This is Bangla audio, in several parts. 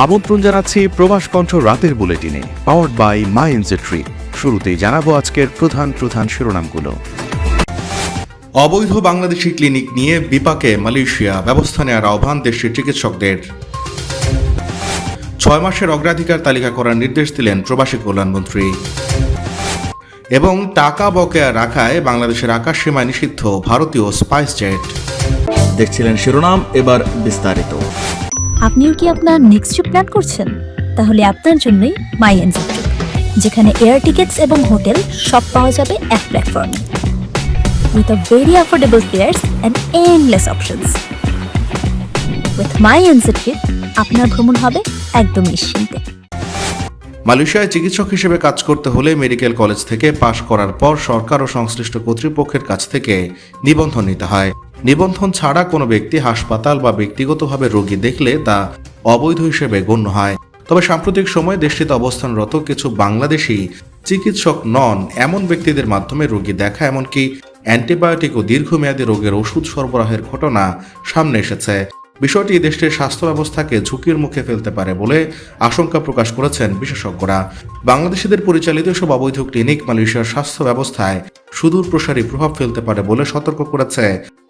আমন্ত্রণ জানাচ্ছি প্রবাস কণ্ঠ রাতের বুলেটিনে, পাওয়ার্ড বাই মাই এনজেট্রি। শুরুতেই জানাবো আজকের প্রধান শিরোনামগুলো। অবৈধ বাংলাদেশি ক্লিনিক নিয়ে বিপাকে মালয়েশিয়া, ব্যবস্থা নেওয়ার আহ্বান দেশটির চিকিৎসকদের। 6 মাসের অগ্রাধিকার তালিকা করার নির্দেশ দিলেন প্রবাসী কল্যাণমন্ত্রী। এবং টাকা বকেয়া রাখায় বাংলাদেশের আকাশ সীমায় নিষিদ্ধ ভারতীয় স্পাইস জেট। দেখছিলেন শিরোনাম, এবার বিস্তারিত। আপনিও কি আপনার নেক্সট ট্রিপ প্ল্যান করছেন? তাহলে আপনার জন্যই মাই এনজেট্রি, যেখানে এয়ার টিকেটস এবং হোটেল সব পাওয়া যাবে এক প্ল্যাটফর্মে, with a very affordable fares and endless options. With my এনজেট্রি আপনার ভ্রমণ হবে একদম নিশ্চিন্তে। মালয়েশিয়ায় চিকিৎসক হিসেবে কাজ করতে হলে মেডিকেল কলেজ থেকে পাশ করার পর সরকার ও সংশ্লিষ্ট কর্তৃপক্ষের কাছ থেকে নিবন্ধন নিতে হয়। নিবন্ধন ছাড়া কোনো ব্যক্তি হাসপাতাল বা ব্যক্তিগতভাবে রোগী দেখলে তা অবৈধ হিসেবে গণ্য হয়। তবে সাম্প্রতিক সময়ে দেশটিতে অবস্থানরত কিছু বাংলাদেশি চিকিৎসক নন এমন ব্যক্তিদের মাধ্যমে রোগী দেখা, এমনকি অ্যান্টিবায়োটিক ও দীর্ঘমেয়াদী রোগের ওষুধ সরবরাহের ঘটনা সামনে এসেছে। বিষয়টি দেশটির স্বাস্থ্য ব্যবস্থাকে ঝুঁকির মুখে ফেলতে পারে বলে আশঙ্কা প্রকাশ করেছেন বিশেষজ্ঞরা। বাংলাদেশিদের পরিচালিত সব অবৈধ ক্লিনিক মালয়েশিয়ার স্বাস্থ্য ব্যবস্থায় সুদূর প্রসারী প্রভাব ফেলতে পারে বলে সতর্ক করেছে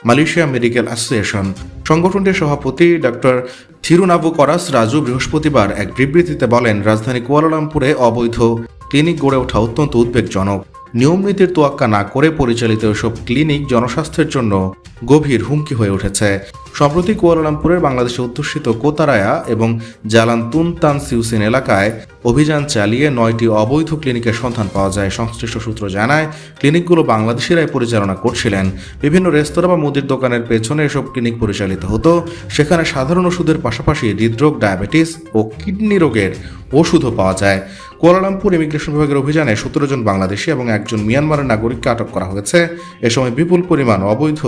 মালয়েশিয়া মেডিকেল অ্যাসোসিয়েশন। সংগঠনটির সভাপতি ডক্টর থিরুনাবুকরাস রাজু বৃহস্পতিবার এক বিবৃতিতে বলেন, রাজধানী কুয়ালালামপুরে অবৈধ ক্লিনিক গড়ে ওঠা অত্যন্ত উদ্বেগজনক। নিয়ম নীতির তোয়াক্কা না করে পরিচালিত এসব ক্লিনিক জনস্বাস্থ্যের জন্য গভীর হুমকি হয়ে উঠেছে। সম্প্রতি কুয়ালালামপুরের বাংলাদেশে অধ্যুষিত কোতারায়া এবং জালান তুনতান সিউসিন এলাকায় অভিযান চালিয়ে 9টি অবৈধ ক্লিনিকের সন্ধান পাওয়া যায়। সংশ্লিষ্ট সূত্র জানায়, ক্লিনিকগুলো বাংলাদেশিরাই পরিচালনা করছিলেন। বিভিন্ন রেস্তোরাঁ বা মুদির দোকানের পেছনে এসব ক্লিনিক পরিচালিত হতো। সেখানে সাধারণ ওষুধের পাশাপাশি হৃদরোগ, ডায়াবেটিস ও কিডনি রোগের ওষুধও পাওয়া যায়। কুয়ালালামপুর ইমিগ্রেশন বিভাগের অভিযানে 17 জন বাংলাদেশি এবং একজন মিয়ানমারের নাগরিককে আটক করা হয়েছে। এ সময় বিপুল পরিমাণ অবৈধ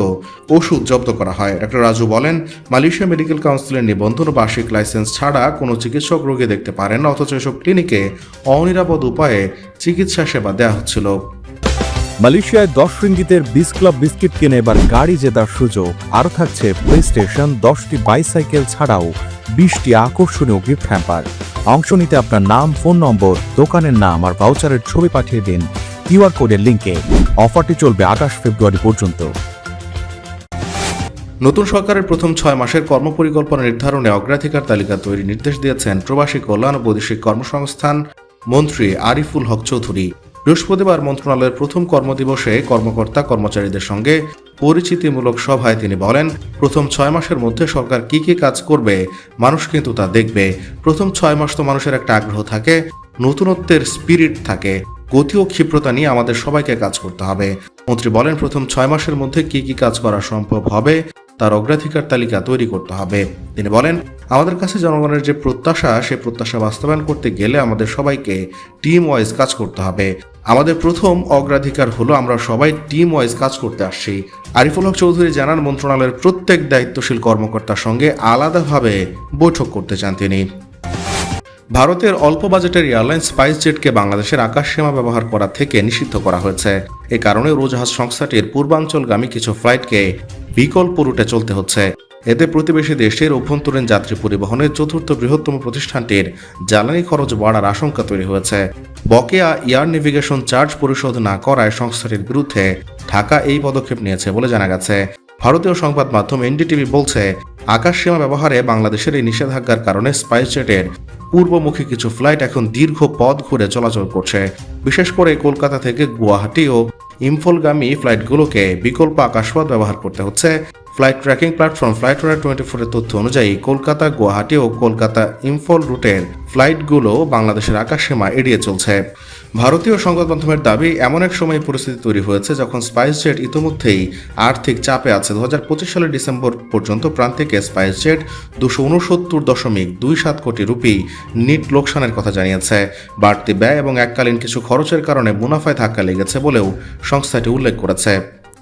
ওষুধ জব্দ করা হয়। ডক্টর রাজু বলেন, মালয়েশিয়া মেডিকেল কাউন্সিলের নিবন্ধন ও বার্ষিক লাইসেন্স ছাড়া কোনো চিকিৎসক রোগী দেখতে পারেন না, অথচ এসব ক্লিনিকে অনিরাপদ উপায়ে চিকিৎসা সেবা দেওয়া হচ্ছিল। মালয়েশিয়ায় 10 রিঙ্গিতের 20 ক্লাব বিস্কিট কিনে এবার গাড়ি জেতার সুযোগ। আরও থাকছে প্লে স্টেশন, 10টি বাইসাইকেল ছাড়াও 20টি আকর্ষণীয় গিফট হ্যাম্পার। অংশ নিতে আপনার নাম, ফোন নম্বর, দোকানের নাম আর ভাউচারের ছবি পাঠিয়ে দিন কিউআর কোডের লিঙ্কে। অফারটি চলবে 28 ফেব্রুয়ারি পর্যন্ত। নতুন সরকারের প্রথম 6 মাসের কর্মপরিকল্পনা নির্ধারণে অগ্রাধিকার তালিকা তৈরির নির্দেশ দিয়েছেন প্রবাসী কল্যাণ ও বৈদেশিক কর্মসংস্থান মন্ত্রী আরিফুল হক চৌধুরী। বৃহস্পতিবার মন্ত্রণালয়ের প্রথম কর্মদিবসে কর্মকর্তা কর্মচারীদের সঙ্গে পরিচিতিমূলক সভায় তিনি বলেন, প্রথম 6 মাসের মধ্যে সরকার কি কি কাজ করবে মানুষ কিন্তু তা দেখবে। প্রথম 6 মাস তো মানুষের একটা আগ্রহ থাকে, নতুনত্বের স্পিরিট থাকে, গতি ও ক্ষিপ্রতা নিয়ে আমাদের সবাইকে কাজ করতে হবে। মন্ত্রী বলেন, প্রথম 6 মাসের মধ্যে কি কি কাজ করা সম্ভব হবে তার অগ্রাধিকার তালিকা তৈরি করতে হবে। তিনি বলেন, আমাদের কাছে জনগণের যে প্রত্যাশা, সে প্রত্যাশা বাস্তবায়ন করতে গেলে আমাদের সবাইকে টিম ওয়াইজ কাজ করতে হবে। আমাদের প্রথম অগ্রাধিকার হলো আমরা সবাই টিম ওয়াইজ কাজ করতে আসছি। আরিফুল হক চৌধুরী জানান, মন্ত্রণালয়ের প্রত্যেক দায়িত্বশীল কর্মকর্তার সঙ্গে আলাদাভাবে বৈঠক করতে চান তিনি। ভারতের অল্প বাজেটের এয়ারলাইন স্পাইস জেটকে বাংলাদেশের আকাশ সীমা ব্যবহার করা থেকে নিষিদ্ধ করা হয়েছে। এ কারণে উড়োজাহাজ সংস্থাটির পূর্বাঞ্চলগামী কিছু ফ্লাইটকে বিকল্প রুটে চলতে হচ্ছে। এতে প্রতিবেশী দেশের অভ্যন্তরীণ যাত্রী পরিবহনের 4র্থ বৃহত্তম প্রতিষ্ঠানটির জ্বালানি খরচ বাড়ার আশঙ্কা তৈরি হয়েছে। বকেয়া এয়ার নেভিগেশন চার্জ পরিশোধ না করায় সংস্থাটির বিরুদ্ধে ঢাকা এই পদক্ষেপ নিয়েছে বলে জানা গেছে। ভারতীয় সংবাদ মাধ্যম এনডিটিভি বলছে, আকাশ সীমা ব্যবহারে বাংলাদেশের এই নিষেধাজ্ঞার কারণে স্পাইস জেটের পূর্বমুখী কিছু ফ্লাইট এখন দীর্ঘ পথ ঘুরে চলাচল করছে। বিশেষ করে কলকাতা থেকে গুয়াহাটি ও ইম্ফলগামী ফ্লাইটগুলোকে বিকল্প আকাশপথ ব্যবহার করতে হচ্ছে। Flight tracking platform flight radar 24 এর তথ্য অনুযায়ী কলকাতা, গুয়াহাটি ও কলকাতা ইম্ফল রুটের ফ্লাইটগুলো বাংলাদেশের আকাশসীমা এড়িয়ে চলছে। ভারতীয় সংবাদ মাধ্যমের দাবি, এমন এক সময় পরিস্থিতি তৈরি হয়েছে যখন স্পাইস জেট ইতিমধ্যেই আর্থিক চাপে আছে। 2025 সালের ডিসেম্বর পর্যন্ত প্রান্তিকে স্পাইস জেট 269.27 কোটি রুপি নিট লোকসানের কথা জানিয়েছে। বাড়তি ব্যয় এবং এককালীন কিছু খরচের কারণে মুনাফায় ধাক্কা লেগেছে বলেও সংস্থাটি উল্লেখ করেছে।